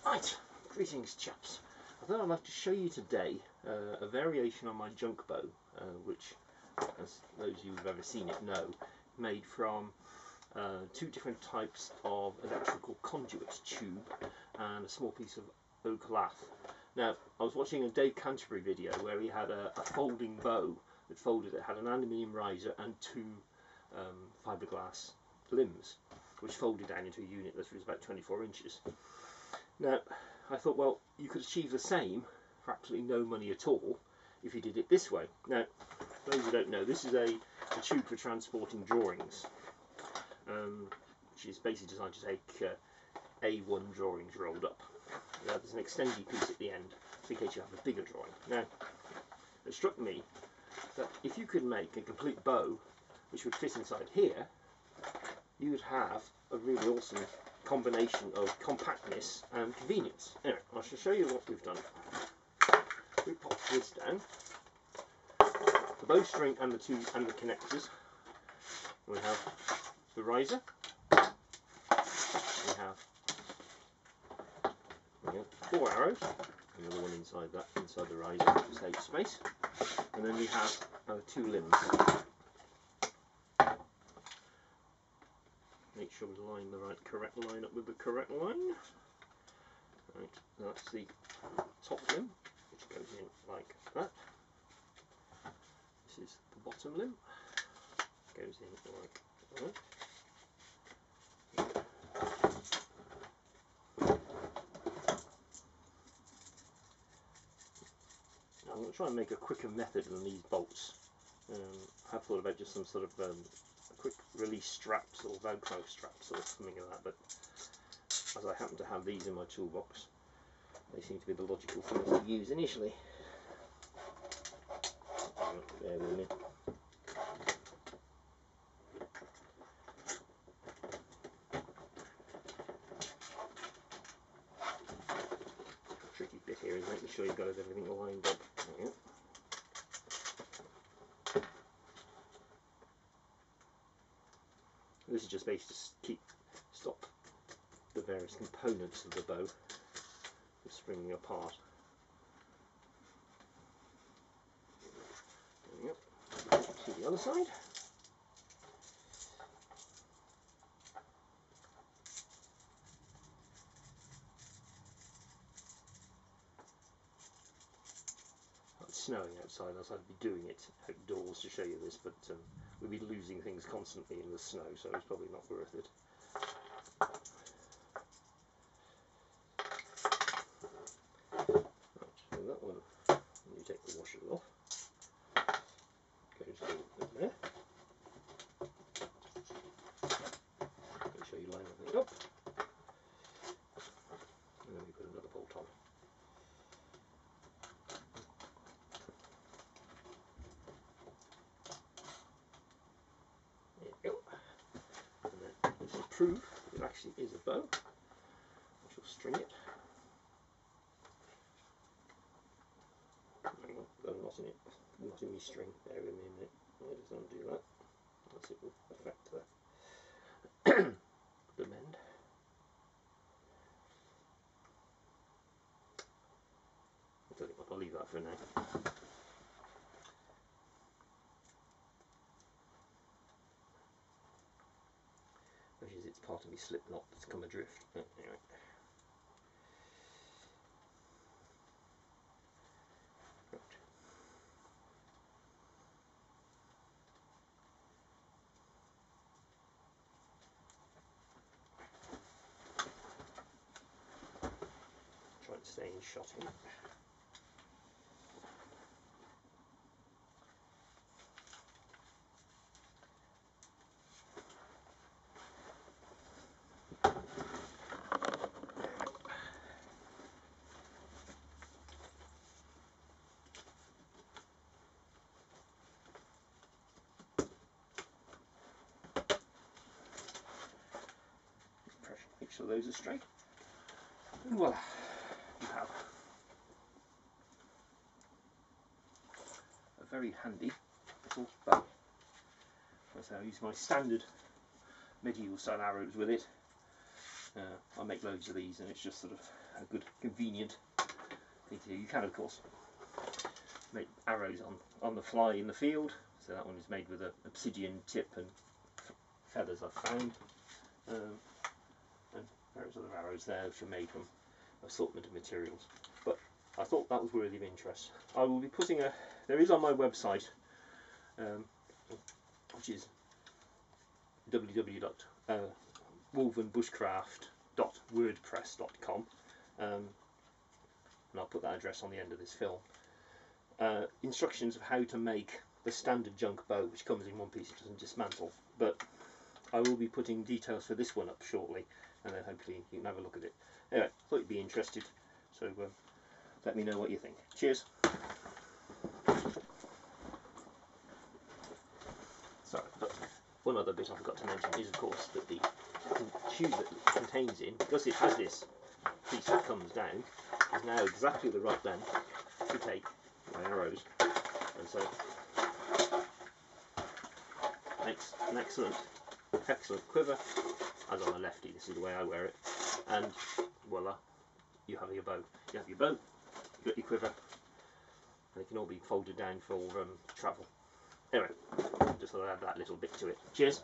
Right, greetings chaps. I thought I'd like to show you today a variation on my junk bow, which, as those of you who've ever seen it know, made from two different types of electrical conduit tube and a small piece of oak lath. Now, I was watching a Dave Canterbury video where he had a folding bow that folded. It had an aluminium riser and two fiberglass limbs, which folded down into a unit that was about 24 inches. Now, I thought, well, you could achieve the same for absolutely no money at all if you did it this way. Now, for those who don't know, this is a tube for transporting drawings, which is basically designed to take A1 drawings rolled up. Now, there's an extendy piece at the end, in case you have a bigger drawing. Now, it struck me that if you could make a complete bow which would fit inside here, you would have a really awesome combination of compactness and convenience. Anyway, I shall show you what we've done. We pop this down, the bowstring and the connectors. We have the riser. We have 4 arrows, another one inside the riser to save space, and then we have 2 limbs. Make sure we line the correct line up with the correct line. Right, that's the top limb, which goes in like that. This is the bottom limb, goes in like that. Now I'm going to try and make a quicker method than these bolts. I've thought about just some sort of quick release straps or Velcro straps or something like that, but as I happen to have these in my toolbox, they seem to be the logical things to use initially. Bear with me. The tricky bit here is making sure you've got everything lined up. There you go. This is just basically to stop the various components of the bow from springing apart. There we go. To the other side. It's snowing outside, else I'd be doing it outdoors to show you this, but we'd be losing things constantly in the snow, so it's probably not worth it. Right, so that one, when you take the washer off, goes in there. Make sure you line everything up, and then we put another bolt on. This is proof it actually is a bow. I shall string it. Hang on, got a knot in it. Not in my string. Bear with me a minute. I just don't do that. Unless it will affect the mend. I'll tell you what, I'll leave that for now. Which is, it's part of my slip knot that's come adrift. But anyway. Right. Try and stay in shot here. Make sure those are straight, and voila, you have a very handy little bow. So I use my standard medieval style arrows with it, I make loads of these, and it's just sort of a good, convenient thing to do. You can, of course, make arrows on the fly in the field. So that one is made with an obsidian tip and feathers I've found, and various other arrows there which are made from assortment of materials. But I thought that was worthy of interest. I will be putting there is on my website, which is www.wovenbushcraft.wordpress.com, and I'll put that address on the end of this film. Instructions of how to make the standard junk bow, which comes in one piece, it doesn't dismantle. But I will be putting details for this one up shortly, and then hopefully you can have a look at it. Anyway, I thought you'd be interested, so let me know what you think. Cheers. Sorry, but one other bit I forgot to mention is, of course, that the tube that it contains in, because it has this piece that comes down, is now exactly the right length to take my arrows, and so makes an excellent quiver. As I'm a lefty, this is the way I wear it, and voila, you have your bow. You have your bow, you've got your quiver, and it can all be folded down for travel. Anyway, just thought I'd add that little bit to it. Cheers.